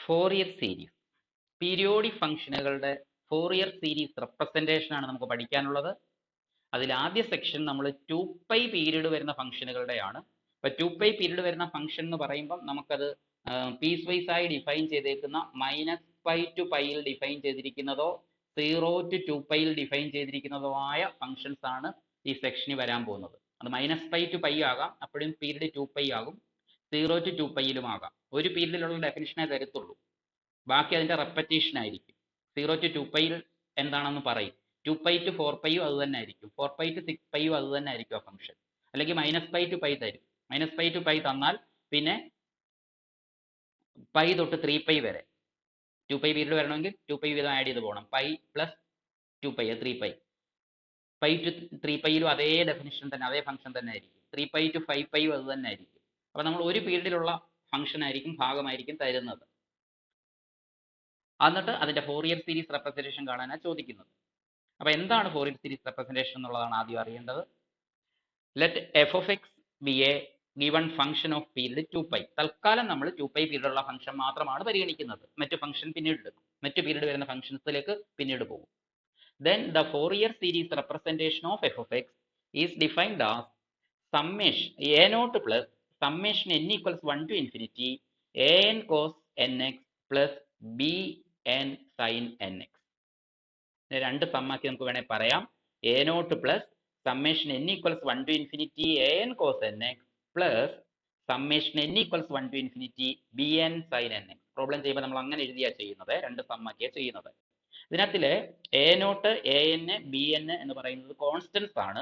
Fourier series, periodic ഫംഗ്ഷനുകളുടെ Fourier series representation ആണ് നമുക്ക് പഠിക്കാനുള്ളത്. അതിൽ ആദ്യ സെക്ഷൻ നമ്മൾ 2π പീരീഡ് വരുന്ന ഫംഗ്ഷനുകളുടെയാണ്. അപ്പൊ 2π പീരീഡ് വരുന്ന ഫംഗ്ഷൻ എന്ന് പറയുമ്പോൾ നമുക്കത് പീസ് വൈസ് ആയി ഡിഫൈൻ ചെയ്തേക്കുന്ന -π to πയിൽ ഡിഫൈൻ ചെയ്തിരിക്കുന്നതോ 0 to 2π ഡിഫൈൻ ചെയ്തിരിക്കുന്നതോ ആയ ഫംഗ്ഷൻസ് ആണ് ഈ സെക്ഷനിൽ വരാൻ പോകുന്നത്. അത് -π to π ആകാം, അപ്പോഴും പീരീഡ് 2π ആകും, 0 to 2πയിലും ആകാം. ഒരു പീരീഡിലുള്ള ഡെഫിനിഷനെ തരത്തുള്ളൂ, ബാക്കി അതിന്റെ റെപ്പറ്റീഷൻ ആയിരിക്കും. 0 to 2πയിൽ എന്താണെന്ന് പറയും, 2π to 4π അത് തന്നെ ആയിരിക്കും, 4π to 6π അത് തന്നെ ആയിരിക്കും ആ ഫംഗ്ഷൻ. അല്ലെങ്കിൽ -π to π തരും, -π to π തന്നാൽ പിന്നെ π തൊട്ട് 3π വരെ 2π പീരീഡ് വരണമെങ്കിൽ 2π വീതം ആഡ് ചെയ്ത് പോകണം. π പ്ലസ് 2π 3π. π to 3πയിലും അതേ ഡെഫിനിഷൻ തന്നെ, അതേ ഫംഗ്ഷൻ തന്നെ ആയിരിക്കും. 3π to 5π അത് തന്നെ ആയിരിക്കും. അപ്പൊ നമ്മൾ ഒരു പീരീഡിലുള്ള ഫംഗ്ഷൻ ആയിരിക്കും, ഭാഗമായിരിക്കും തരുന്നത്. എന്നിട്ട് അതിന്റെ ഫോറിയർ സീരീസ് റെപ്രസെന്റേഷൻ കാണാനാണ് ചോദിക്കുന്നത്. അപ്പൊ എന്താണ് ഫോറിയർ സീരീസ് റെപ്രസെന്റേഷൻ എന്നുള്ളതാണ് ആദ്യം അറിയേണ്ടത്. Let f of x be a given function of period 2π. തൽക്കാലം നമ്മൾ 2π പീരീഡുള്ള ഫംഗ്ഷൻ മാത്രമാണ് പരിഗണിക്കുന്നത്. മറ്റു ഫംഗ്ഷൻ പിന്നീട് എടുക്കും, മറ്റു പീരീഡ് വരുന്ന ഫംഗ്ഷൻസിലേക്ക് പിന്നീട് പോകും. Then the Fourier series representation of f of x is defined as summation a naught plus summation n equals 1 to infinity an cos nx plus bn sin nx. രണ്ട് സമ്മാക്കി നമുക്ക് വേണേൽ പറയാം. a naught plus summation n equals 1 to infinity an cos nx plus summation n equals 1 to infinity bn sin nx. Problem ചെയ്യുമ്പോൾ നമ്മൾ അങ്ങനെ എഴുതിയാ ചെയ്യുന്നത്, രണ്ട് സമ്മാക്കിയാണ് ചെയ്യുന്നത്. ഇതിനകത്തില് a not, a n, b n എന്ന് പറയുന്നത് കോൺസ്റ്റൻസ് ആണ്,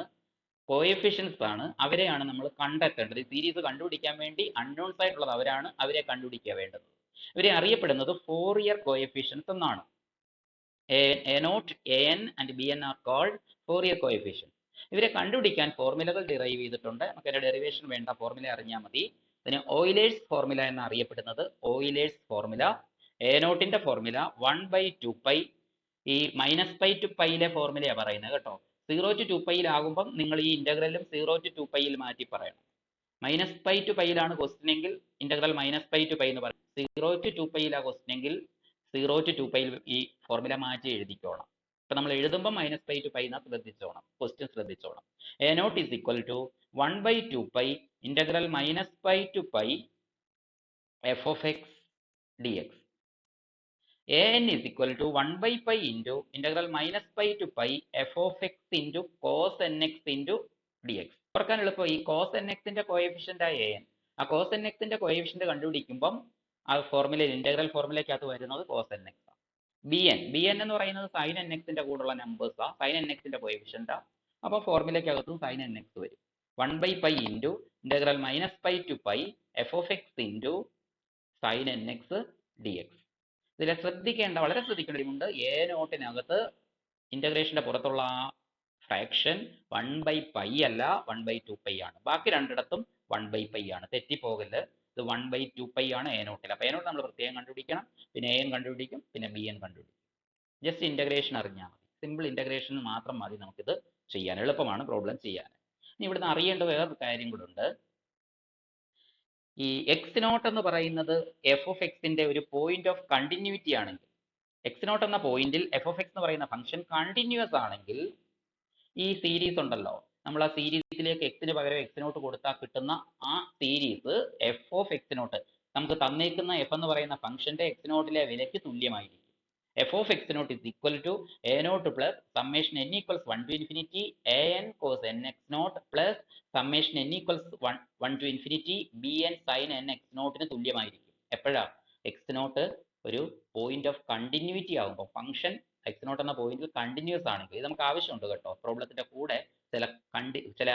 കോഎഫിഷ്യൻസ് ആണ്. അവരെയാണ് നമ്മൾ കണ്ടെത്തേണ്ടത്. ഈ സീരീസ് കണ്ടുപിടിക്കാൻ വേണ്ടി അൺനോൺസ് ആയിട്ടുള്ളത് അവരാണ്, അവരെ കണ്ടുപിടിക്കുക വേണ്ടത്. ഇവരെ അറിയപ്പെടുന്നത് ഫോറിയർ കോഎഫിഷ്യൻസ് എന്നാണ്. A not, a n and b n are called Fourier coefficients. ഇവരെ കണ്ടുപിടിക്കാൻ ഫോർമുലകൾ ഡിറൈവ് ചെയ്തിട്ടുണ്ട്. നമുക്ക് അതിന്റെ ഡെറിവേഷൻ വേണ്ട, ഫോർമുല അറിഞ്ഞാൽ മതി. ഇതിന് ഓയിലേഴ്സ് ഫോർമുല എന്ന് അറിയപ്പെടുന്നത്. ഓയിലേഴ്സ് ഫോർമുല, എ നോട്ടിന്റെ ഫോർമുല 1/2π. ഈ -π to πയിലെ ഫോർമുലയാണ് പറയുന്നത് കേട്ടോ. 0 to 2πയിലാകുമ്പം നിങ്ങൾ ഈ ഇന്റഗ്രലും 0 to 2πയിൽ മാറ്റി പറയണം. -π to πയിലാണ് ക്വസ്റ്റ്യൻ എങ്കിൽ ഇന്റഗ്രൽ -π to π എന്ന് പറയും. 0 to 2πയിലാണ് ക്വസ്റ്റ്യൻ എങ്കിൽ 0 to 2πയിൽ ഈ ഫോർമുല മാറ്റി എഴുതിക്കോണം. അപ്പൊ നമ്മൾ എഴുതുമ്പോൾ -π to π എന്നാ ശ്രദ്ധിച്ചോണം, ക്വസ്റ്റ്യൻ ശ്രദ്ധിച്ചോണം. a naught is equal to 1/2π integral -π to π f of x dx. an is equal to 1/π into integral -π to π f of x into cos nx into dx. ഓർക്കാൻ എളുപ്പം, ഈ cos nx ന്റെ കോഎഫിഷ്യന്റ് ആയ an, ആ cos nx ന്റെ coefficient കണ്ടുപിടിക്കുമ്പം ആ ഫോർമുലയിൽ, integral ഫോർമുലയ്ക്കകത്ത് വരുന്നത് cos nx ആണ്. bn എന്ന് പറയുന്നത് sin nx ന്റെ കൂടെയുള്ള നമ്പേഴ്സ് ആ, sin nx ന്റെ കോഎഫിഷ്യന്റ് ആ. അപ്പൊ ഫോർമുലയ്ക്കകത്തും sin nx വരും. 1/π into integral -π to π f of x into sin nx dx. ഇതിൽ ശ്രദ്ധിക്കേണ്ട, വളരെ ശ്രദ്ധിക്കേണ്ടതുണ്ട്, എ നോട്ടിനകത്ത് ഇന്റഗ്രേഷന്റെ പുറത്തുള്ള ആ ഫ്രാക്ഷൻ 1/π അല്ല, 1/2π ആണ്. ബാക്കി രണ്ടിടത്തും 1/π ആണ്, തെറ്റിപ്പോകല്. ഇത് 1/2π ആണ് എ നോട്ടിൽ. അപ്പൊ എ നോട്ട് നമ്മൾ പ്രത്യേകം കണ്ടുപിടിക്കണം. പിന്നെ എൻ കണ്ടുപിടിക്കും, പിന്നെ ബി എൻ കണ്ടുപിടിക്കും. ജസ്റ്റ് ഇന്റഗ്രേഷൻ അറിഞ്ഞാൽ മതി, സിമ്പിൾ ഇന്റഗ്രേഷൻ മാത്രം മതി നമുക്കിത് ചെയ്യാൻ, എളുപ്പമാണ് പ്രോബ്ലം ചെയ്യാൻ. ഇനി ഇവിടുന്ന് അറിയേണ്ട വേറൊരു കാര്യം കൂടെ ഉണ്ട്. ഈ എക്സ് നോട്ട് എന്ന് പറയുന്നത് എഫ് ഓഫ് എക്സിന്റെ ഒരു പോയിന്റ് ഓഫ് കണ്ടിന്യൂറ്റി ആണെങ്കിൽ, എക്സ് നോട്ട് എന്ന പോയിന്റിൽ എഫ് ഓഫ് എക്സ് എന്ന് പറയുന്ന ഫംഗ്ഷൻ കണ്ടിന്യൂസ് ആണെങ്കിൽ, ഈ സീരീസ് ഉണ്ടല്ലോ, നമ്മൾ ആ സീരീസിലേക്ക് എക്സിന് പകരം എക്സ് നോട്ട് കൊടുത്താൽ കിട്ടുന്ന ആ series f of x naught, നമുക്ക് തന്നേക്കുന്ന എഫ് എന്ന് പറയുന്ന ഫംഗ്ഷന്റെ എക്സ് നോട്ടിലെ വിലയ്ക്ക് തുല്യമായിരിക്കും. f of x naught is equal to a naught plus summation n equals 1 to infinity an cos nx naught plus summation n equals 1 to infinity bn sin nx naught ന് തുല്യമായിരിക്കും. എപ്പോഴാ? X not ഒരു point of continuity ആകുമ്പോൾ, function X nought എന്ന പോയിന്റിൽ continuous ആണെങ്കിൽ, ഇത് നമുക്ക് ആവശ്യമുണ്ട് കേട്ടോ, പ്രോബ്ലത്തിന്റെ കൂടെ ചില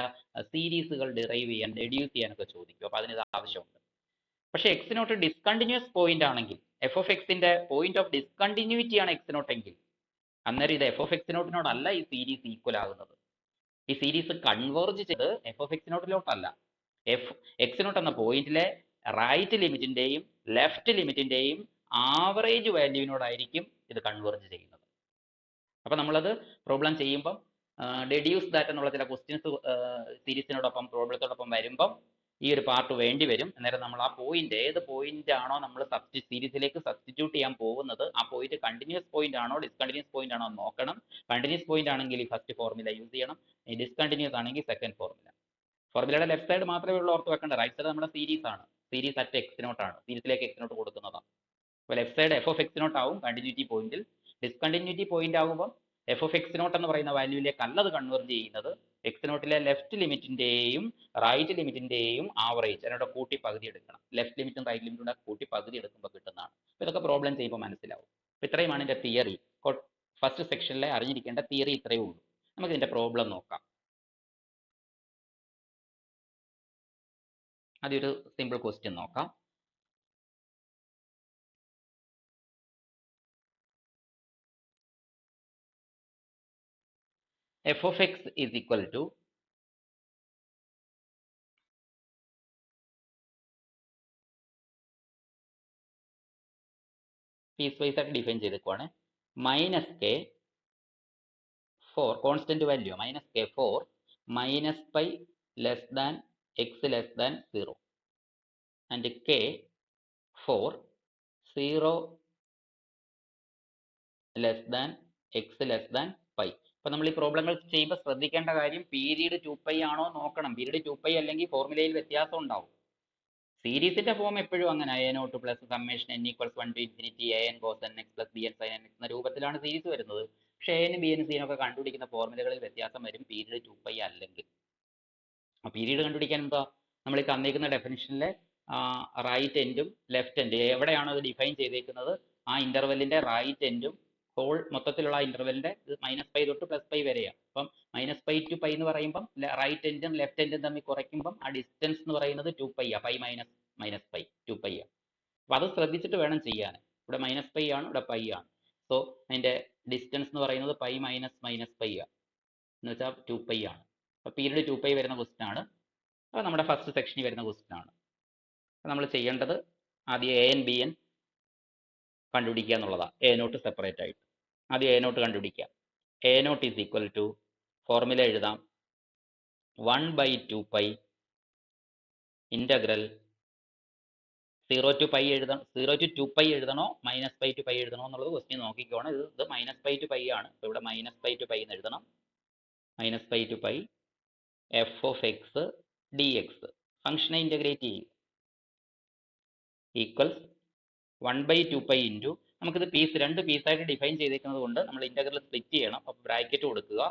സീരീസുകൾ ഡിറൈവ് ചെയ്യാൻ, ഡെഡ്യൂസ് ചെയ്യാനൊക്കെ ചോദിക്കും. അപ്പൊ അതിന് ഇത് ആവശ്യമുണ്ട്. പക്ഷെ എക്സ് നോട്ട് ഡിസ്കണ്ടിന്യൂസ് പോയിന്റ് ആണെങ്കിൽ, എഫ് ഓഫ് എക്സിന്റെ പോയിന്റ് ഓഫ് ഡിസ്കണ്ടിന്യൂറ്റി ആണ് എക്സ് നോട്ട് എങ്കിൽ, അന്നേരം ഇത് എഫ് ഓഫ് എക്സ് നോട്ടിനോടല്ല ഈ സീരീസ് ഈക്വൽ ആകുന്നത്. ഈ സീരീസ് കൺവേർജ് ചെയ്ത് എഫ് ഓഫ് എക്സ് നോട്ടിലോട്ടല്ല, എക്സ് നോട്ട് എന്ന പോയിന്റിലെ റൈറ്റ് ലിമിറ്റിന്റെയും ലെഫ്റ്റ് ലിമിറ്റിന്റെയും ആവറേജ് വാല്യൂവിനോടായിരിക്കും ഇത് കൺവേർജ് ചെയ്യുന്നത്. അപ്പൊ നമ്മളത് പ്രോബ്ലം ചെയ്യുമ്പം ഡെഡ്യൂസ് ദാറ്റ് എന്നുള്ള ചില ക്വസ്റ്റ്യൻസ് സീരീസിനോടൊപ്പം പ്രോബ്ലത്തോടൊപ്പം വരുമ്പം ഈ ഒരു പാർട്ട് വേണ്ടി വരും. അന്നേരം നമ്മൾ ആ പോയിന്റ്, ഏത് പോയിന്റ് ആണോ നമ്മൾ സീരീസിലേക്ക് സബ്സ്റ്റിറ്റ്യൂട്ട് ചെയ്യാൻ പോകുന്നത്, ആ പോയിന്റ് കണ്ടിന്യൂസ് പോയിന്റ് ആണോ ഡിസ്കണ്ടിന്യൂസ് പോയിന്റ് ആണോ നോക്കണം. കണ്ടിന്യൂസ് പോയിന്റ് ആണെങ്കിൽ ഈ ഫസ്റ്റ് ഫോർമുല യൂസ് ചെയ്യണം, ഡിസ്കണ്ടിന്യൂസ് ആണെങ്കിൽ സെക്കൻഡ് ഫോർമുല. ഫോർമുലയുടെ ലെഫ്റ്റ് സൈഡ് മാത്രമേ ഉള്ളൂ ഓർത്ത് വെക്കേണ്ട, റൈറ്റ് സൈഡ് നമ്മുടെ സീരീസ് ആണ്. സീരീസ് അറ്റ് എക്സ് നോട്ട് ആണ്, സീരീസിലേക്ക് എക്സ് നോട്ട് കൊടുക്കുന്നതാണ്. അപ്പോൾ left side f of x naught ആവും കണ്ടിന്യൂറ്റി പോയിന്റിൽ. ഡിസ്കണ്ടിന്യൂറ്റി പോയിന്റ് ആകുമ്പോൾ എഫ് ഓഫ് എക്സ് നോട്ട് എന്ന് പറയുന്ന വാല്യൂവിലേക്ക് അല്ലത് കൺവേർട്ട് ചെയ്യുന്നത്, എക്സ് നോട്ടിലെ ലെഫ്റ്റ് ലിമിറ്റിന്റെയും റൈറ്റ് ലിമിറ്റിന്റെയും ആവറേജ് അതിനോട് കൂട്ടി പകുതി എടുക്കണം. ലെഫ്റ്റ് ലിമിറ്റും റൈറ്റ് ലിമിറ്റും കൂടെ കൂട്ടി പകുതി എടുക്കുമ്പോൾ കിട്ടുന്നതാണ്. അപ്പോൾ ഇതൊക്കെ പ്രോബ്ലം ചെയ്യുമ്പോൾ മനസ്സിലാവും. അപ്പോൾ ഇത്രയുമാണ് ഇതിന്റെ തിയറി. ഫസ്റ്റ് സെക്ഷനിലെ അറിഞ്ഞിരിക്കേണ്ട തിയറി ഇത്രയേ ഉള്ളൂ. നമുക്ക് ഇതിന്റെ പ്രോബ്ലം നോക്കാം. അതൊരു സിമ്പിൾ ക്വസ്റ്റ്യൻ നോക്കാം. f of x is equal to piecewise ആയിട്ട് ഡിഫൈൻ ചെയ്തേക്കുവാണ്. Minus k for constant value, minus k for minus pi less than x less than 0 and k for 0 less than x less than pi. അപ്പൊ നമ്മൾ ഈ പ്രോബ്ലങ്ങൾ ചെയ്യുമ്പോൾ ശ്രദ്ധിക്കേണ്ട കാര്യം period 2π ആണോ നോക്കണം. പീരീഡ് 2π അല്ലെങ്കിൽ ഫോർമുലയിൽ വ്യത്യാസം ഉണ്ടാവും. സീരീസിന്റെ ഫോം എപ്പോഴും അങ്ങനെ a not plus summation n equals 1 to infinity an cos nx plus bn sin nx എന്ന രൂപത്തിലാണ് സീരീസ് വരുന്നത്. പക്ഷേ a നും b നും c നും ഒക്കെ കണ്ടുപിടിക്കുന്ന ഫോർമുലകളിൽ വ്യത്യാസം വരും പീരീഡ് 2π അല്ലെങ്കിൽ. ആ പീരീഡ് കണ്ടുപിടിക്കാൻ എന്താ, നമ്മൾ ഈ തന്നിരിക്കുന്ന ഡെഫിനിഷനിലെ റൈറ്റ് എൻഡും ലെഫ്റ്റ് എൻഡ് എവിടെയാണോ അത് ഡിഫൈൻ ചെയ്തേക്കുന്നത് ആ ഇന്റർവെല്ലിന്റെ റൈറ്റ് എൻഡും ഹോൾ മൊത്തത്തിലുള്ള ഇന്റർവെല്ലിന്റെ -π തൊട്ട് +π വരെയാണ്. അപ്പം -π to π എന്ന് പറയുമ്പം റൈറ്റ് എൻഡും ലെഫ്റ്റ് എൻഡും തമ്മിൽ കുറയ്ക്കുമ്പം ആ ഡിസ്റ്റൻസ് എന്ന് പറയുന്നത് 2π പൈ മൈനസ് പൈ 2π ആണ്. അപ്പൊ അത് ശ്രദ്ധിച്ചിട്ട് വേണം ചെയ്യാൻ. ഇവിടെ -π ആണ്, ഇവിടെ π ആണ്. സോ അതിന്റെ ഡിസ്റ്റൻസ് എന്ന് പറയുന്നത് π മൈനസ് π ആണ്, എന്ന് വെച്ചാൽ 2π ആണ്. അപ്പൊ പീരീഡ് 2π വരുന്ന ക്വസ്റ്റ്യൻ ആണ്. അപ്പൊ നമ്മുടെ ഫസ്റ്റ് സെക്ഷനിൽ വരുന്ന ക്വസ്റ്റ്യൻ ആണ്. നമ്മൾ ചെയ്യേണ്ടത് ആദ്യം an bn കണ്ടുപിടിക്കുക എന്നുള്ളതാണ്. a നോട്ട് സെപ്പറേറ്റ് ആയിട്ട് ആദ്യം a നോട്ട് കണ്ടുപിടിക്കുക. a naught is equal to formula എഴുതാം 1/2π ഇന്റഗ്രൽ 0 to π എഴുതണം, 0 to 2π എഴുതണോ -π to π എഴുതണോ എന്നുള്ളത് ക്വസ്റ്റ്യൻ നോക്കിക്കോണം. ഇത് -π to π ആണ്. അപ്പോൾ ഇവിടെ -π to π എന്ന് എഴുതണം. -π to π f of x dx ഫംഗ്ഷനെ ഇന്റഗ്രേറ്റ് ചെയ്യുക ഈക്വൽസ് 1/2π ഇൻറ്റു, നമുക്കിത് രണ്ട് പീസായിട്ട് ഡിഫൈൻ ചെയ്തേക്കുന്നത് കൊണ്ട് നമ്മൾ ഇന്റഗ്രൽ സ്പ്ലിറ്റ് ചെയ്യണം. അപ്പോൾ ബ്രാക്കറ്റ് കൊടുക്കുക.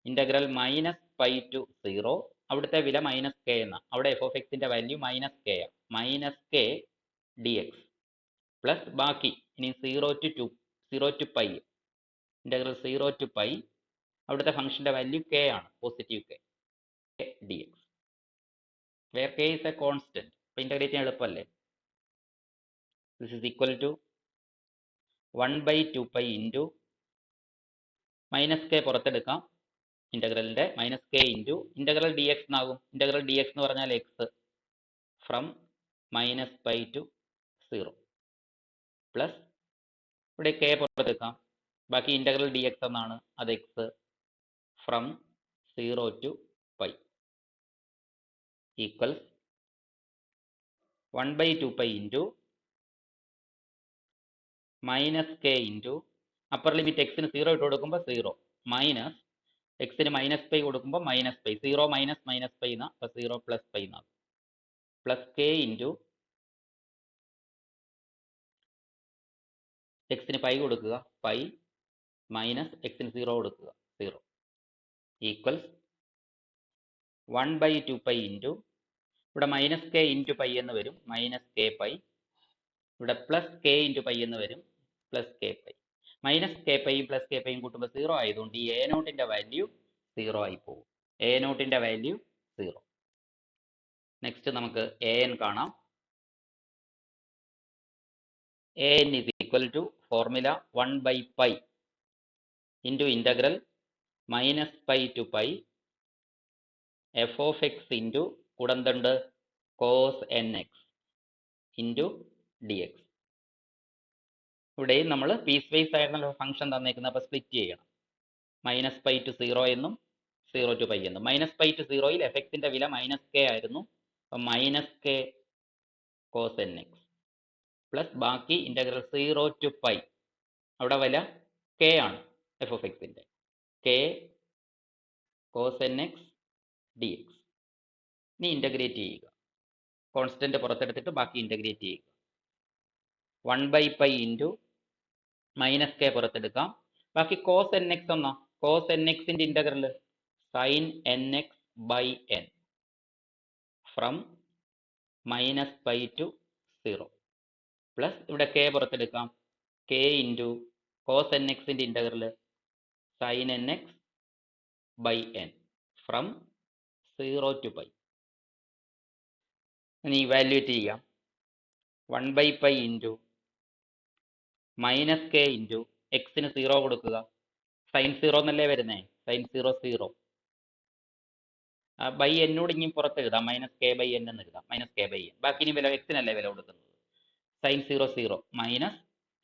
ഇന്റഗ്രൽ -π to 0, അവിടുത്തെ വില -k എന്ന, അവിടെ f of x ന്റെ വാല്യൂ -k ആണ്, -k dx പ്ലസ് ബാക്കി ഇനി 0 to π ഇന്റഗ്രൽ 0 to π, അവിടുത്തെ ഫംഗ്ഷന്റെ വാല്യൂ k ആണ്, positive k dx where k is a constant. അപ്പോൾ ഇന്റഗ്രേറ്റ് ചെയ്യാൻ എളുപ്പമല്ലേ. this is equal to 1/2π into -k പുറത്തെടുക്കാം, ഇന്റഗ്രലിന്റെ -k ഇൻറ്റു ഇന്റഗ്രൽ dx എന്നാകും. ഇന്റഗ്രൽ dx എന്ന് പറഞ്ഞാൽ x ഫ്രം -π to 0 പ്ലസ് ഇവിടെ k പുറത്തെടുക്കാം, ബാക്കി ഇന്റഗ്രൽ dx എന്നാണ്, അത് x from 0 to π equals 1/2π into -k into upper limit എക്സിന് 0 ഇട്ട് കൊടുക്കുമ്പോൾ 0 മൈനസ് എക്സിന് -π കൊടുക്കുമ്പോൾ -π 0 മൈനസ് -π എന്നാ, അപ്പോൾ 0 പ്ലസ് π എന്നാകും, പ്ലസ് k ഇൻറ്റു എക്സിന് π കൊടുക്കുക π മൈനസ് എക്സിന് 0 കൊടുക്കുക 0 ഈക്വൽസ് 1/2π ഇൻറ്റു ഇവിടെ -k ഇൻറ്റു π എന്ന് വരും, -kπ, ഇവിടെ പ്ലസ് k ഇൻറ്റു π എന്ന് വരും, പ്ലസ് kπ. -kπയും പ്ലസ് kπയും കൂട്ടുമ്പോൾ 0 ആയതുകൊണ്ട് ഈ a നോട്ടിന്റെ വാല്യൂ 0 ആയി പോകും. a നോട്ടിന്റെ വാല്യൂ 0. നെക്സ്റ്റ് നമുക്ക് an കാണാം. an is equal to formula 1/π into integral -π to π f of x into കൂടെന്തുണ്ട് cos nx ഇൻറ്റു dx. ഇവിടെയും നമ്മൾ പീസ് വൈസ് ആയിരുന്നല്ലോ ഫംഗ്ഷൻ തന്നേക്കുന്നത്, അപ്പോൾ സ്പ്ലിറ്റ് ചെയ്യണം. -π to 0 എന്നും 0 to π എന്നും. -π to 0യിൽ f(x) ന്റെ വില -k ആയിരുന്നു, അപ്പം minus k cos n x plus ബാക്കി ഇൻ്റഗ്രൽ 0 to പൈ, അവിടെ വില കെ ആണ് എഫ് ഓഫ് എക്സിൻ്റെ, k cos n x d x. ഇനി ഇൻ്റഗ്രേറ്റ് ചെയ്യുക, കോൺസ്റ്റന്റ് പുറത്തെടുത്തിട്ട് ബാക്കി ഇൻ്റഗ്രേറ്റ് ചെയ്യുക. 1/π ഇൻറ്റു മൈനസ് കെ പുറത്തെടുക്കാം, ബാക്കി കോസ് എൻ എക്സ് എന്നാ, കോസ് എൻ എക്സിൻ്റെ integral sine n x by n from -π to 0 plus ഇവിടെ കെ പുറത്തെടുക്കാം, കെ ഇൻറ്റു കോസ് എൻ എക്സിൻ്റെ integral sine n x by n from 0 to pi. ഇനി evaluate ചെയ്യാം. 1/π into minus K into എക്സിന് 0 കൊടുക്കുക, sign 0 എന്നല്ലേ വരുന്നേ, സൈൻ 0 0, ബൈ എന്നോട് ഇനി പുറത്ത് എഴുതാം, മൈനസ് കെ ബൈ എൻ എന്ന് എഴുതാം, മൈനസ് കെ ബൈ എൻ. ബാക്കി ഇനി വില എക്സിനല്ലേ വില കൊടുക്കുന്നത്, sine 0 0 minus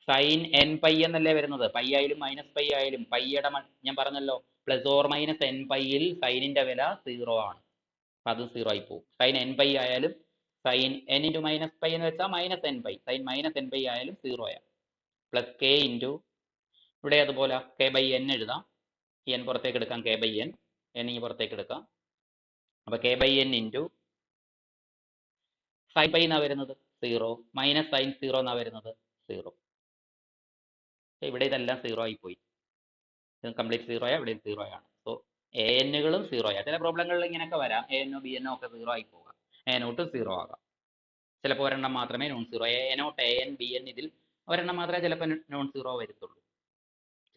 sine n pi എന്നല്ലേ വരുന്നത്, പൈ ആയാലും മൈനസ് പൈ ആയാലും പൈയുടെ ഞാൻ പറഞ്ഞല്ലോ പ്ലസ് ഓർ മൈനസ് എൻ പൈയിൽ സൈനിന്റെ വില 0 ആണ്, അപ്പം അതും 0 ആയി പോകും. സൈൻ എൻ പൈ ആയാലും sine n into minus pi എന്ന് വെച്ചാൽ minus n pi, sine minus n pi ആയാലും 0 ആണ്. പ്ലസ് കെ ഇൻറ്റു ഇവിടെ അതുപോലെ കെ ബൈ എൻ എഴുതാം, എൻ പുറത്തേക്ക് എടുക്കാം, കെ ബൈ എൻ, എൻ ഈ പുറത്തേക്ക് എടുക്കാം. അപ്പോൾ k by n into sine pi എന്നാണ് വരുന്നത് 0 മൈനസ് സൈൻ 0 എന്നാണ് വരുന്നത് 0. ഇവിടെ ഇതെല്ലാം 0 ആയി പോയി, ഇത് കംപ്ലീറ്റ് 0 ആയ, ഇവിടെയും 0 ആണ്. സോ എ എന്നുകളും 0 ആയി. ചില പ്രോബ്ലങ്ങളിൽ ഇങ്ങനെയൊക്കെ വരാം, എ എന്നോ ബി എന്നോ ഒക്കെ 0 ആയി പോകാം, എ നോട്ടും 0 ആകാം. ചിലപ്പോൾ ഒരെണ്ണം മാത്രമേ non 0, a not a n b n ഇതിൽ ഒരെണ്ണം മാത്രമേ ചിലപ്പോൾ നോൺ 0 വരുത്തുള്ളൂ,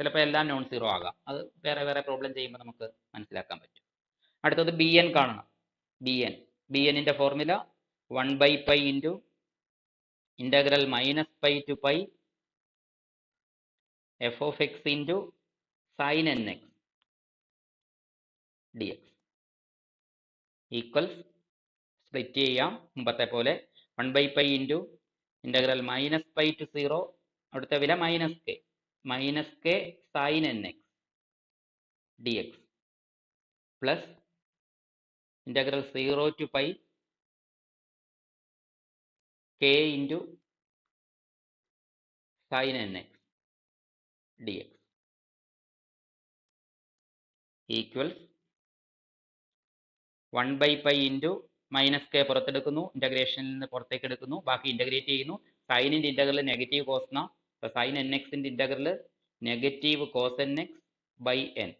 ചിലപ്പോൾ എല്ലാം നോൺ 0 ആകാം. അത് വേറെ വേറെ പ്രോബ്ലം ചെയ്യുമ്പോൾ നമുക്ക് മനസ്സിലാക്കാൻ പറ്റും. അടുത്തത് ബി എൻ കാണണം. ബി എന്നിൻ്റെ formula 1/π into integral -π to pi f of x into sine n x d x equals, split ചെയ്യാം മുമ്പത്തെ പോലെ, 1/π ഇൻറ്റു ഇൻ്റഗ്രൽ -π to 0, അവിടുത്തെ വില minus k sine n x d x plus integral 0 to pi k into sine n x d x equals 1/π into minus k പുറത്തെടുക്കുന്നു, ഇൻ്റഗ്രേഷനിൽ നിന്ന് പുറത്തേക്ക് എടുക്കുന്നു, ബാക്കി ഇൻ്റഗ്രേറ്റ് ചെയ്യുന്നു. സൈനിൻ്റെ ഇൻ്റഗ്രൽ നെഗറ്റീവ് കോസ് എന്നാ, അപ്പോൾ സൈൻ എൻ എക്സിൻ്റെ integral negative cos n x by n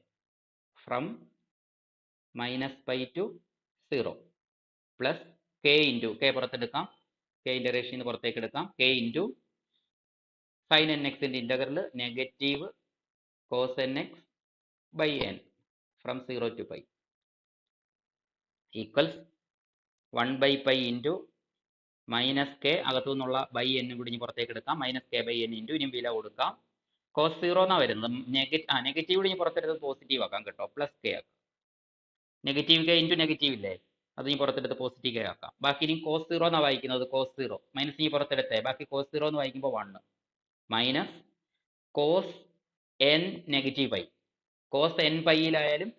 from -π to 0 plus k into, k പുറത്തെടുക്കാം, കെ ഇൻ്റഗ്രേഷനിൽ നിന്ന് പുറത്തേക്ക് എടുക്കാം, കെ ഇൻറ്റു സൈൻ എൻ എക്സിൻ്റെ integral negative cos n x by n from 0 to pi equals 1/π into minus k, അകത്തു നിന്നുള്ള by എന്നും കൂടി ഇനി പുറത്തേക്ക് എടുക്കാം, minus k by n into, ഇനി വില കൊടുക്കാം, കോസ് 0 എന്നാണ് വരുന്നത്, നെഗറ്റീവ് കൂടി ഇനി പുറത്തെടുത്ത് പോസിറ്റീവ് ആക്കാം കേട്ടോ, പ്ലസ് കെ ആക്കാം, നെഗറ്റീവ് കെ ഇൻറ്റു നെഗറ്റീവ് ഇല്ലേ, അത് ഇനി പുറത്തെടുത്ത് പോസിറ്റീവ് കെ ആക്കാം. ബാക്കി ഇനി കോസ് 0 എന്നാണ് വായിക്കുന്നത്, കോസ് 0 മൈനസ് ഇനി പുറത്തെടുത്തേ, ബാക്കി കോസ് 0 എന്ന് വായിക്കുമ്പോൾ 1 minus cos n negative pi, cos n പൈയിലായാലും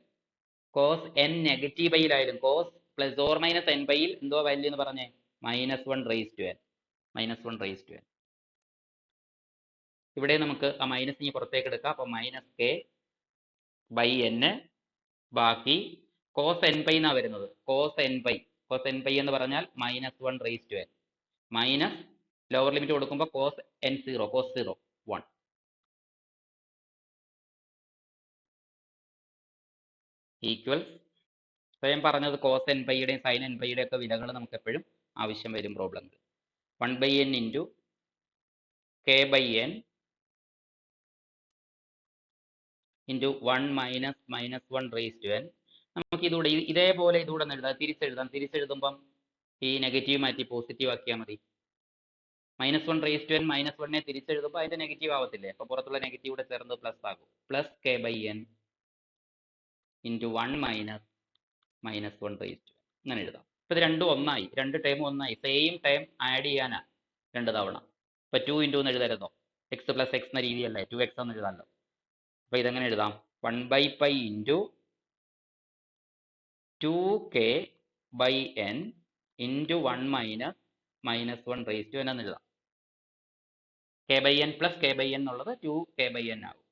കോസ് എൻ നെഗറ്റീവ് പൈയിലായാലും cos plus or minus n പൈയിൽ എന്തോ വാല്യൂ എന്ന് പറഞ്ഞേ, -1 റേസ് ടു n. ഇവിടെ നമുക്ക് ആ മൈനസ് ഇനി പുറത്തേക്ക് എടുക്കാം, അപ്പോൾ മൈനസ് കെ ബൈ എൻ, ബാക്കി കോസ് എൻ പൈ എന്നാണ് വരുന്നത്, കോസ് എൻ പൈ എന്ന് പറഞ്ഞാൽ -1 raise to n minus lower limit കൊടുക്കുമ്പോൾ കോസ് എൻ 0, കോസ് 0 1 ഈക്വൽസ്, സ്വയം പറഞ്ഞത് കോസ് എൻ പൈയുടെയും സൈൻ എൻ പൈയുടെ ഒക്കെ വിലകൾ നമുക്ക് എപ്പോഴും ആവശ്യം വരും പ്രോബ്ലങ്ങൾ. 1/n into k by n into 1 minus -1 raise to n. നമുക്ക് ഇതുകൂടെ ഇതേപോലെ ഇതുകൂടെ ഒന്ന് എഴുതാം, തിരിച്ചെഴുതുമ്പം ഈ നെഗറ്റീവ് മാറ്റി പോസിറ്റീവ് ആക്കിയാൽ മതി. -1 റേസ് ടു n -1 തിരിച്ചെഴുതുമ്പോൾ അതിന്റെ നെഗറ്റീവ് ആവത്തില്ലേ, അപ്പോൾ പുറത്തുള്ള നെഗറ്റീവ് കൂടെ ചേർന്ന് പ്ലസ് ആകും, plus k by n into 1 minus -1 raise to n അങ്ങനെ എഴുതാം. ഇപ്പോൾ ഇത് രണ്ടും ഒന്നായി, രണ്ട് ടേം ഒന്നായി, സെയിം ടൈം ആഡ് ചെയ്യാനാ രണ്ട് തവണ. ഇപ്പോൾ 2 ഇൻറ്റു എന്ന് എഴുതരുതോ, എക്സ് പ്ലസ് എക്സ് എന്ന രീതിയല്ലേ, 2x എന്ന് എഴുതാമല്ലോ. അപ്പോൾ ഇതെങ്ങനെ എഴുതാം, 1/π ഇൻറ്റു 2k ബൈ n ഇൻറ്റു 1 minus minus 1 raise to n എന്ന് എഴുതാം. K by n plus k by n എന്നുള്ളത് 2 k n ആകും.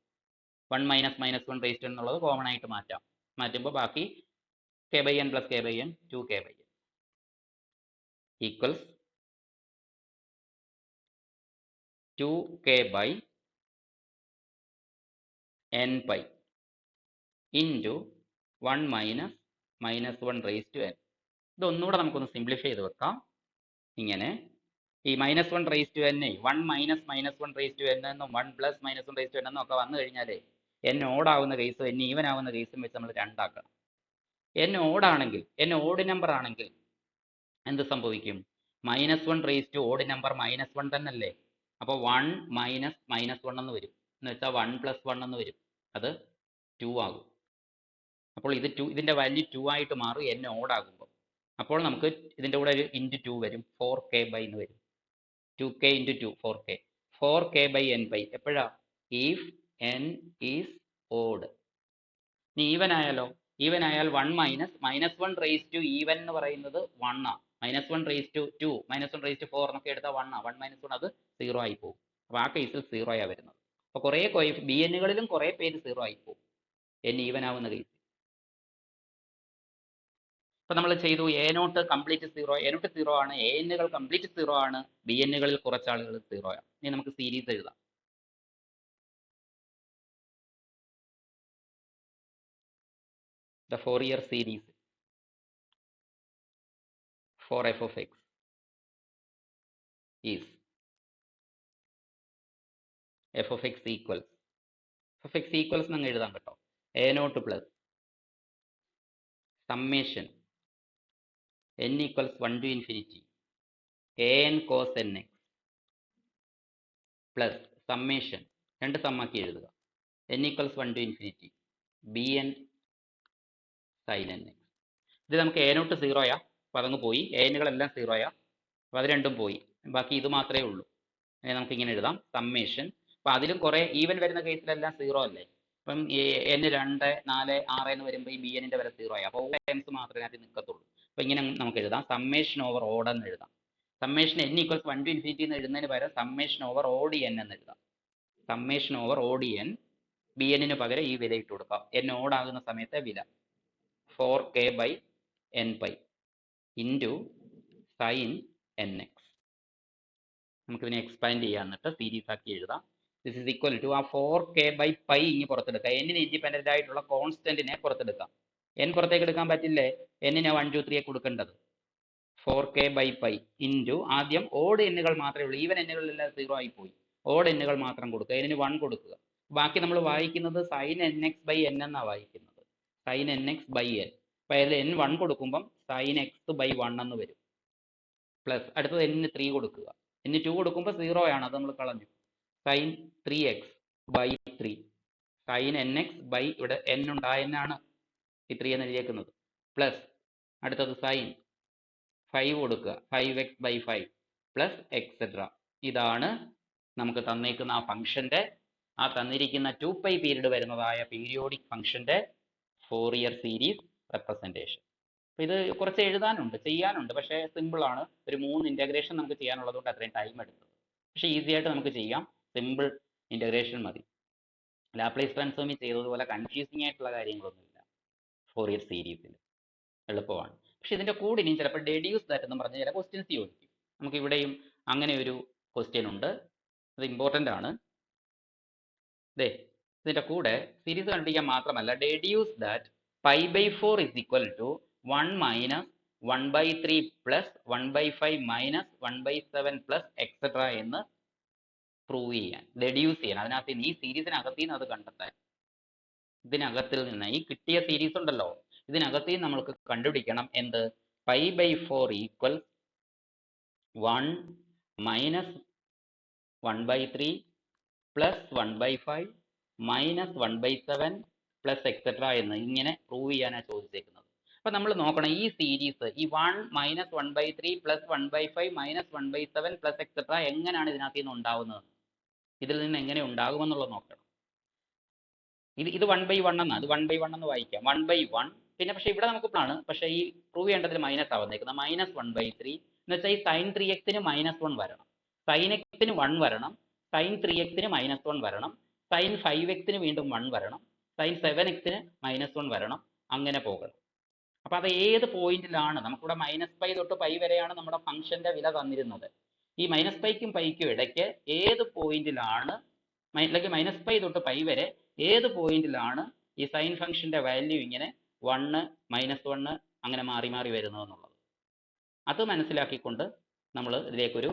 1 മൈനസ് മൈനസ് 1 റേസ് ടു എന്നുള്ളത് കോമൺ ആയിട്ട് മാറ്റാം. മാറ്റുമ്പോൾ ബാക്കി k by n plus k by n 2 k n equals 2k by n pi into 1 minus minus 1 raise to n. ഇതൊന്നുകൂടെ നമുക്കൊന്ന് simplify ചെയ്ത് വെക്കാം. ഇങ്ങനെ ഈ minus 1 raise to n 1 minus minus 1 raise to n എന്നും 1 plus minus 1 raise to n എന്നും ഒക്കെ വന്നു കഴിഞ്ഞാൽ എൻ ഓഡ് ആവുന്ന കേസും എൻ ഈവൻ ആവുന്ന കേസും വെച്ച് നമ്മൾ രണ്ടാക്കണം. എൻ ഓഡ് ആണെങ്കിൽ, എൻ ഓഡ് നമ്പർ ആണെങ്കിൽ എന്ത് സംഭവിക്കും? Minus 1 raise to odd number minus 1 തന്നെയല്ലേ? അപ്പോൾ 1 മൈനസ് മൈനസ് 1 എന്ന് വരും. എന്ന് വെച്ചാൽ 1 പ്ലസ് 1 എന്ന് വരും. അത് 2 ആകും. അപ്പോൾ ഇത് 2, ഇതിന്റെ വാല്യൂ 2 ആയിട്ട് മാറും എൻ ഓഡ് ആകുമ്പോൾ. അപ്പോൾ നമുക്ക് ഇതിന്റെ കൂടെ ഒരു ഇൻറ്റു 2 വരും, 4k ബൈ എന്ന് വരും. 2k ഇൻറ്റു 2 4k. 4k by n by എപ്പോഴാ? If n is odd. ഇനി ഈവൻ ആയാലോ? ഈവൻ ആയാൽ 1 minus minus 1 raise to even എന്ന് പറയുന്നത് 1 ആ. Minus 1 raise to 2 minus 1 raise to 4 എന്നൊക്കെ എടുത്താൽ 1 ആ. 1 മൈനസ് 1 അത് 0 ആയി പോകും. അപ്പോൾ ആ കേസിൽ 0 ആയാണ് വരുന്നത്. അപ്പോൾ കുറേ ബി എന്നുകളിലും കുറേ പേര് 0 ആയി പോകും n ഈവൻ ആവുന്ന കേസിൽ. ഇപ്പൊ നമ്മൾ ചെയ്തു a naught complete 0, a naught 0 ആണ്, എ എന്നുകൾ കംപ്ലീറ്റ് 0 ആണ്, ബി എന്നുകളിൽ കുറച്ച് ആളുകൾ 0 ആണ്. ഇനി നമുക്ക് സീരീസ് എഴുതാം. The Fourier series for f of x is f of x equals എന്ന് എഴുതാൻ കേട്ടോ. A naught plus summation n equals 1 to infinity an cos nx plus summation രണ്ട് സമ്മാക്കി എഴുതുക n equals 1 to infinity bn sin nx. ഇത് നമുക്ക് a not 0 യാ, അപ്പോൾ അതങ്ങ് പോയി. എന്നുകളെല്ലാം 0 യാ, അപ്പോൾ അത് രണ്ടും പോയി. ബാക്കി ഇത് മാത്രമേ ഉള്ളൂ. നമുക്ക് ഇങ്ങനെ എഴുതാം സമ്മേഷൻ. അപ്പോൾ അതിലും കുറേ ഈവൻ വരുന്ന കേസിലെല്ലാം 0 അല്ലേ? അപ്പം n 2 4 6 എന്ന് വരുമ്പോൾ ഈ ബി എന്നിന്റെ വില 0 ആയി. അപ്പോൾ ടൈംസ് മാത്രമേ അതിൽ നിൽക്കത്തുള്ളൂ. അപ്പോൾ ഇങ്ങനെ നമുക്ക് എഴുതാം സമ്മേഷൻ ഓവർ ഓഡ് എന്ന് എഴുതാം. Summation n equals 1 to infinity എന്ന് എഴുതുന്നതിന് പകരം സമ്മേഷൻ ഓവർ ഓഡ് n എന്ന് എഴുതാം. Summation over odd n, b എന്നിന് പകരം ഈ വില ഇട്ട് കൊടുക്കാം. n ഓഡ് ആകുന്ന സമയത്തെ വില 4k by n pi into sine nx. നമുക്കിതിനെ എക്സ്പാൻഡ് ചെയ്യാം, എന്നിട്ട് സീരീസ് ആക്കി എഴുതാം. ദിസ് ഇസ് ഈക്വൽ ടു ആ 4k by pi ഇനി പുറത്തെടുക്കാം. എന്നിന് ഇൻഡിപെൻഡന്റ് ആയിട്ടുള്ള കോൺസ്റ്റന്റിനെ പുറത്തെടുക്കാം. n പുറത്തേക്ക് എടുക്കാൻ പറ്റില്ലേ? എന്നിന് 1 2 3 കൊടുക്കേണ്ടത്. 4k by pi ഇൻറ്റു ആദ്യം ഓഡ് എന്നുകൾ മാത്രമേ ഉള്ളൂ, ഈവൻ എന്നുകളെല്ലാം 0 ആയി പോയി. ഓഡ് എന്നുകൾ മാത്രം കൊടുക്കുക, എന്നിന് 1 കൊടുക്കുക. ബാക്കി നമ്മൾ വായിക്കുന്നത് സൈൻ nx by n എന്നാണ് വായിക്കുന്നത്. Sine nx by n. അപ്പോൾ അതിൽ n 1 കൊടുക്കുമ്പം സൈൻ x by 1 എന്ന് വരും. പ്ലസ് അടുത്തത് n 3 കൊടുക്കുക. n 2 കൊടുക്കുമ്പോൾ 0 ആണ്, അത് നമ്മൾ കളഞ്ഞു. Sine 3x by 3 sine nx by ഇവിടെ n ഉണ്ടായെന്നാണ് ഈ 3 എന്ന് എഴുതിയേക്കുന്നത്. പ്ലസ് അടുത്തത് സൈൻ 5 കൊടുക്കുക, 5x by 5 പ്ലസ് എക്സെട്ര. ഇതാണ് നമുക്ക് തന്നേക്കുന്ന ആ ഫംഗ്ഷന്റെ, ആ തന്നിരിക്കുന്ന 2π പീരീഡ് വരുന്നതായ പീരിയോഡിക് ഫംഗ്ഷന്റെ ഫോറിയർ സീരീസ് റെപ്രസെൻറ്റേഷൻ. അപ്പോൾ ഇത് കുറച്ച് എഴുതാനുണ്ട്, ചെയ്യാനുണ്ട്, പക്ഷേ സിമ്പിൾ ആണ്. ഒരു 3 ഇൻ്റഗ്രേഷൻ നമുക്ക് ചെയ്യാനുള്ളതുകൊണ്ട് അത്രയും ടൈം എടുത്തത്. പക്ഷേ ഈസി ആയിട്ട് നമുക്ക് ചെയ്യാം. സിമ്പിൾ ഇൻ്റഗ്രേഷൻ മതി. ലാപ്ലേസ് ട്രാൻസ്ഫോമിൽ ചെയ്തതുപോലെ കൺഫ്യൂസിങ് ആയിട്ടുള്ള കാര്യങ്ങളൊന്നുമില്ല ഫോറിയർ സീരീസിൽ, എളുപ്പമാണ്. പക്ഷെ ഇതിൻ്റെ കൂടെ ഇനിയും ചിലപ്പോൾ ഡെഡ്യൂസ് ദാറ്റ് എന്ന് പറഞ്ഞ ചില ക്വസ്റ്റ്യൻസ് ചോദിക്കും. നമുക്ക് ഇവിടെയും അങ്ങനെ ഒരു ക്വസ്റ്റ്യൻ ഉണ്ട്, അത് ഇമ്പോർട്ടൻ്റ് ആണ്. ഇതിൻ്റെ കൂടെ സീരീസ് കണ്ടുപിടിക്കാൻ മാത്രമല്ല, deduce that pi by 4 is equal to 1 minus 1/3 plus 1/5 minus 1/7 plus etcetera എന്ന് പ്രൂവ് ചെയ്യാൻ, ഡെഡ്യൂസ് ചെയ്യാൻ. അതിനകത്ത് ഈ സീരീസിനകത്ത് നിന്ന് അത് കണ്ടെത്താൻ, ഇതിനകത്തിൽ നിന്ന് ഈ കിട്ടിയ സീരീസ് ഉണ്ടല്ലോ, ഇതിനകത്ത് നമ്മൾക്ക് കണ്ടുപിടിക്കണം എന്ത്? Pi by 4 equal 1 minus 1/3 plus 1/5 minus 1/7 plus etcetera എന്ന് ഇങ്ങനെ പ്രൂവ് ചെയ്യാനാണ് ചോദിച്ചേക്കുന്നത്. അപ്പം നമ്മൾ നോക്കണം ഈ സീരീസ്, ഈ 1 minus 1/3 plus 1/5 minus 1/7 plus etcetera എങ്ങനെയാണ് ഇതിനകത്ത് നിന്ന് ഉണ്ടാകുന്നത്, ഇതിൽ നിന്ന് എങ്ങനെ ഉണ്ടാകുമെന്നുള്ളത് നോക്കണം. ഇത് 1/1 എന്നാണ്, ഇത് 1/1 എന്ന് വായിക്കാം. 1/1 പിന്നെ പക്ഷേ ഇവിടെ നമുക്ക് ആണ്, പക്ഷേ ഈ പ്രൂവ് ചെയ്യേണ്ടതിൽ മൈനസ് ആവുന്നേക്കുന്നത് -1/3 എന്ന് വെച്ചാൽ ഈ sin 3x-ന് -1 വരണം, sin x-ന് 1 വരണം, sin 3x-ന് -1 വരണം, sin 5x-ന് വീണ്ടും 1 വരണം, sin 7x-ന് -1 വരണം, അങ്ങനെ പോകണം. അപ്പൊ അത് ഏത് പോയിന്റിലാണ്, നമുക്കിവിടെ -π തൊട്ട് π വരെയാണ് നമ്മുടെ ഫംഗ്ഷന്റെ വില തന്നിരുന്നത്. ഈ -πക്കും πക്കും ഇടയ്ക്ക് ഏത് പോയിന്റിലാണ്, അല്ലെങ്കിൽ -π തൊട്ട് π വരെ ഏത് പോയിന്റിലാണ് ഈ സൈൻ ഫംഗ്ഷന്റെ വാല്യൂ ഇങ്ങനെ 1 -1 അങ്ങനെ മാറി മാറി വരുന്നത് എന്നുള്ളത്. അത് മനസ്സിലാക്കിക്കൊണ്ട് നമ്മൾ ഇതിലേക്കൊരു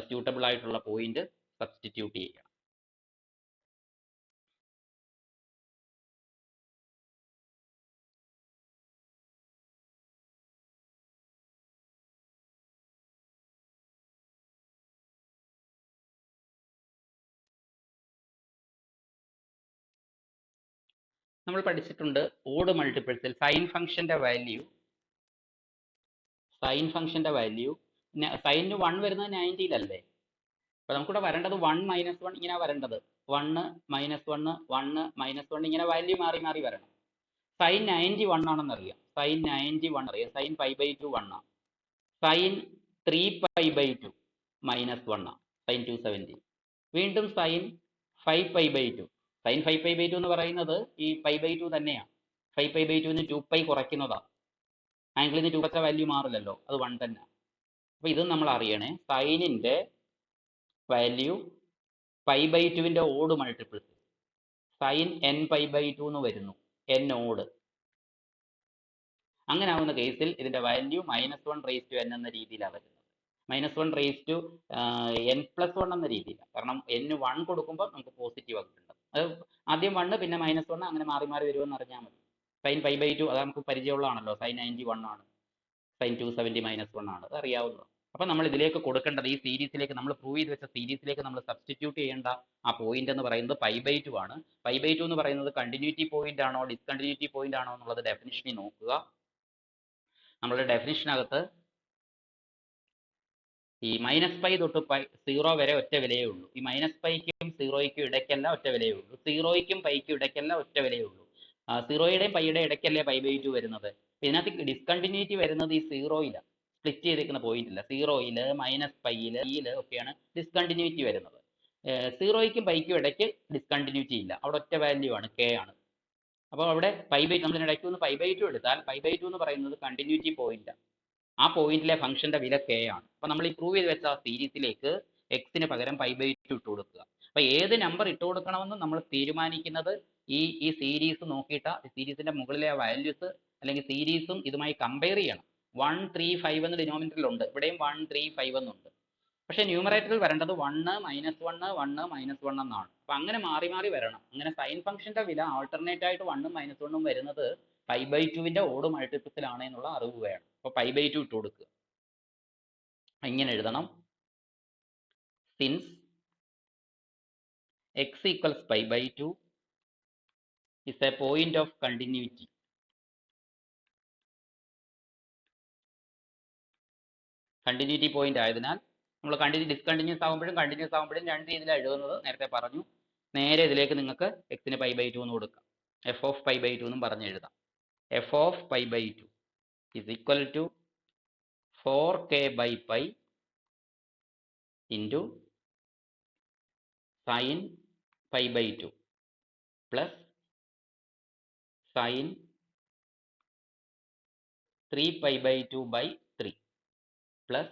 സ്യൂട്ടബിൾ ആയിട്ടുള്ള പോയിന്റ് സബ്സ്റ്റിറ്റ്യൂട്ട് ചെയ്യുക. നമ്മൾ പഠിച്ചിട്ടുണ്ട് ഓഡ് മൾട്ടിപ്പിൾസിൽ സൈൻ ഫംഗ്ഷന്റെ വാല്യൂ സൈനിന് 1 വരുന്നത് 90-ലല്ലേ. അപ്പൊ നമുക്കിവിടെ വരേണ്ടത് 1 - 1 ഇങ്ങനെ വരേണ്ടത്, 1 -1 1 -1 ഇങ്ങനെ വാല്യൂ മാറി മാറി വരണം. സൈൻ 91 ആണെന്ന് അറിയാം, സൈൻ 91 അറിയാം, സൈൻ π/2 1 ആണ്, സൈൻ 3π/2 -1 ആണ്, സൈൻ 270. വീണ്ടും സൈൻ 5π/2, സൈൻ 5π/2 എന്ന് പറയുന്നത് ഈ π/2 തന്നെയാണ്. 5π/2-ന് 2π കുറയ്ക്കുന്നതാണ്, ആംഗിളിന് 2 കുറച്ച വാല്യൂ മാറില്ലല്ലോ, അത് 1 തന്നെ. അപ്പൊ ഇത് നമ്മൾ അറിയണേ, സൈനിന്റെ വാല്യൂ π/2-ന്റെ ഓഡ് മൾട്ടിപ്പിൾസ് സൈൻ nπ/2 എന്ന് വരുന്നു, n ഓഡ്. അങ്ങനെ ആവുന്ന കേസിൽ ഇതിന്റെ വാല്യൂ -1/n എന്ന രീതിയിലാണ് വരുന്നത്, -1/n+1 എന്ന രീതിയിലാണ്. കാരണം n 1 കൊടുക്കുമ്പോൾ നമുക്ക് പോസിറ്റീവ് ആക്കിയിട്ടുണ്ട്, അത് ആദ്യം 1 പിന്നെ -1 അങ്ങനെ മാറി മാറി വരുമെന്ന് അറിഞ്ഞാൽ മതി. സൈൻ π/2 അത് നമുക്ക് പരിചയമുള്ളതാണല്ലോ, സൈൻ 91 ആണ്, സൈൻ 270 -1 ആണ്, അത് അറിയാവുന്നത്. അപ്പൊ നമ്മൾ ഇതിലേക്ക് കൊടുക്കേണ്ടത്, ഈ സീരീസിലേക്ക് നമ്മൾ പ്രൂവ് ചെയ്ത് വെച്ച സീരീസിലേക്ക് നമ്മൾ സബ്സ്റ്റിറ്റ്യൂട്ട് ചെയ്യേണ്ട ആ പോയിന്റ് എന്ന് പറയുന്നത് π/2 ആണ്. π/2 എന്ന് പറയുന്നത് കണ്ടിന്യൂറ്റി പോയിന്റ് ആണോ ഡിസ്കണ്ടിന്യൂറ്റി പോയിന്റ് ആണോ എന്നുള്ളത് ഡെഫിനിഷനിൽ നോക്കുക. നമ്മളുടെ ഡെഫിനിഷനകത്ത് ഈ -π തൊട്ട് 0 വരെ ഒറ്റ വിലയേ ഉള്ളൂ, ഈ -πക്കും 0യ്ക്കും ഇടയ്ക്കല്ല ഒറ്റ വിലയേ ഉള്ളൂ, 0യ്ക്കും πയ്ക്കും ഇടയ്ക്കല്ല ഒറ്റ വിലയേ ഉള്ളൂ. 0യുടെയും πയുടെയും ഇടയ്ക്കല്ലേ π/2 വരുന്നത്. ഇതിനകത്ത് ഡിസ്കണ്ടിന്യൂറ്റി വരുന്നത് ഈ 0യിലാണ്, സ്പ്ലിറ്റ് ചെയ്തിരിക്കുന്ന പോയിന്റില്ല, 0-യില് -πയില് യില് ഒക്കെയാണ് ഡിസ്കണ്ടിന്യൂറ്റി വരുന്നത്. 0യ്ക്കും πയ്ക്കും ഇടയ്ക്ക് ഡിസ്കണ്ടിന്യൂറ്റി ഇല്ല, അവിടെ ഒറ്റ വാല്യൂ ആണ്, k ആണ്. അപ്പോൾ അവിടെ π/2 നമ്മൾ ഇടയ്ക്ക് ഒന്ന് π/2 എടുത്താൽ π/2 എന്ന് പറയുന്നത് കണ്ടിന്യൂറ്റി പോയിന്റ്, ആ പോയിന്റിലെ ഫംഗ്ഷന്റെ വില k ആണ്. അപ്പൊ നമ്മൾ ഈ പ്രൂവ് ചെയ്ത് വെച്ച ആ സീരീസിലേക്ക് x-ന് പകരം π/2 ഇട്ട് കൊടുക്കുക. അപ്പൊ ഏത് നമ്പർ ഇട്ട് കൊടുക്കണമെന്ന് നമ്മൾ തീരുമാനിക്കുന്നത് ഈ സീരീസ് നോക്കിയിട്ട്, സീരീസിന്റെ മുകളിലെ വാല്യൂസ് അല്ലെങ്കിൽ സീരീസും ഇതുമായി കമ്പയർ ചെയ്യണം. 1 3 5 എന്ന് ഡിനോമിനേറ്ററിൽ ഉണ്ട്, ഇവിടെയും 1 3 5 എന്നുണ്ട്. പക്ഷേ ന്യൂമറേറ്ററിൽ വരേണ്ടത് 1 -1 1 -1 എന്നാണ്. അപ്പൊ അങ്ങനെ മാറി മാറി വരണം. അങ്ങനെ സൈൻ ഫംഗ്ഷന്റെ വില ആൾട്ടർനേറ്റ് ആയിട്ട് 1 ഉം -1 ഉം വരുന്നത് π/2-ന്റെ ഓഡ് മൾട്ടിപ്പിൾസിലാണ് എന്നുള്ള അറിവ് വേണം. അപ്പൊ π/2 ഇട്ട് കൊടുക്കുക. ഇങ്ങനെ എഴുതണം, since x = π/2 is a point of continuity. Continuity point ആയതിനാൽ നമ്മൾ ഡിസ്കണ്ടിന്യൂസ് ആകുമ്പോഴും കണ്ടിന്യൂസ് ആകുമ്പോഴും രണ്ട് രീതിയിലാണ് എഴുതുന്നത്, നേരത്തെ പറഞ്ഞു. നേരെ ഇതിലേക്ക് നിങ്ങൾക്ക് x-ന് π/2 എന്ന് കൊടുക്കാം, f of π/2 എന്നും പറഞ്ഞ് എഴുതാം. f of π/2 is equal to 4k/π into sin π/2 plus sin 3π/2/3 plus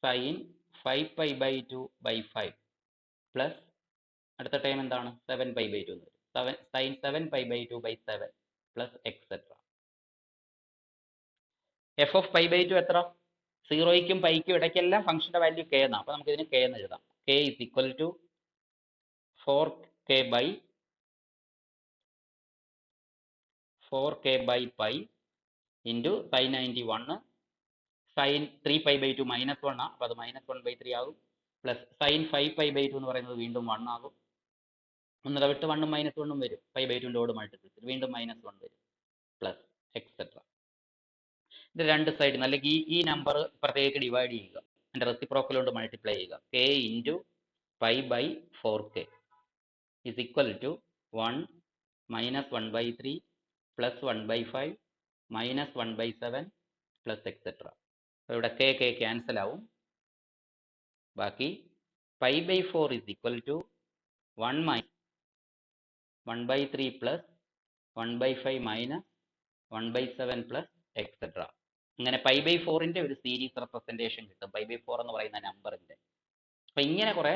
sin 5π/2/5 plus അടുത്ത ടൈം എന്താണ്, 7π/2 sin 7π/2/7 plus etcetera. f of π/2 എത്ര, 0യ്ക്കും πയ്ക്കും ഇടയ്ക്കെല്ലാം ഫംഗ്ഷന്റെ വാല്യൂ k എന്നാണ്. അപ്പൊ നമുക്ക് ഇതിന് k എന്ന് എഴുതാം. k is equal to 4k/π into sin 91 sin 3π/2 -1 ആണ്, അപ്പൊ അത് -1/3 ആകും, പ്ലസ് sin 5π/2 എന്ന് പറയുന്നത് വീണ്ടും 1 ആകും. ഒന്നര വിട്ട് 1 ഉം -1 ഉം വരും, π/2-ന്റെ ഓഡ് മൾട്ടിപ്പിൾസിൽ വീണ്ടും -1 വരും, പ്ലസ് എക്സെട്ര. ഇത് രണ്ട് സൈഡിൽ അല്ലെങ്കിൽ ഈ നമ്പർ പ്രത്യേകിച്ച് ഡിവൈഡ് ചെയ്യുക, അതിന്റെ റെസിപ്രോക്കൽ കൊണ്ട് മൾട്ടിപ്ലൈ ചെയ്യുക. k into π/4k is equal to 1 - 1/3 plus 1/5 minus 1/7 plus etcetera. അപ്പോൾ ഇവിടെ കെ ക്യാൻസൽ ആവും. ബാക്കി π/4 is equal to 1 minus 1/3 plus 1/5 minus 1/7 plus etcetera. ഇങ്ങനെ π/4ന്റെ ഒരു സീരീസ് റെപ്രസെൻറ്റേഷൻ കിട്ടും, π/4 എന്ന് പറയുന്ന നമ്പറിന്റെ. അപ്പം ഇങ്ങനെ കുറെ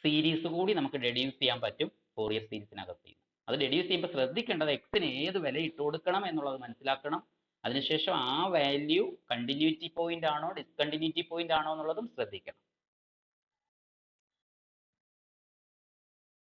സീരീസ് കൂടി നമുക്ക് ഡെഡ്യൂസ് ചെയ്യാൻ പറ്റും ഫോറിയർ സീരീസിനകത്ത്. അത് ഡെഡ്യൂസ് ചെയ്യുമ്പോൾ ശ്രദ്ധിക്കേണ്ടത് എക്സിന് ഏത് വില ഇട്ട് കൊടുക്കണം എന്നുള്ളത് മനസ്സിലാക്കണം. അതിനുശേഷം ആ വാല്യൂ കണ്ടിന്യൂറ്റി പോയിന്റ് ആണോ ഡിസ്കണ്ടിന്യൂറ്റി പോയിന്റ് ആണോ എന്നുള്ളതും ശ്രദ്ധിക്കണം.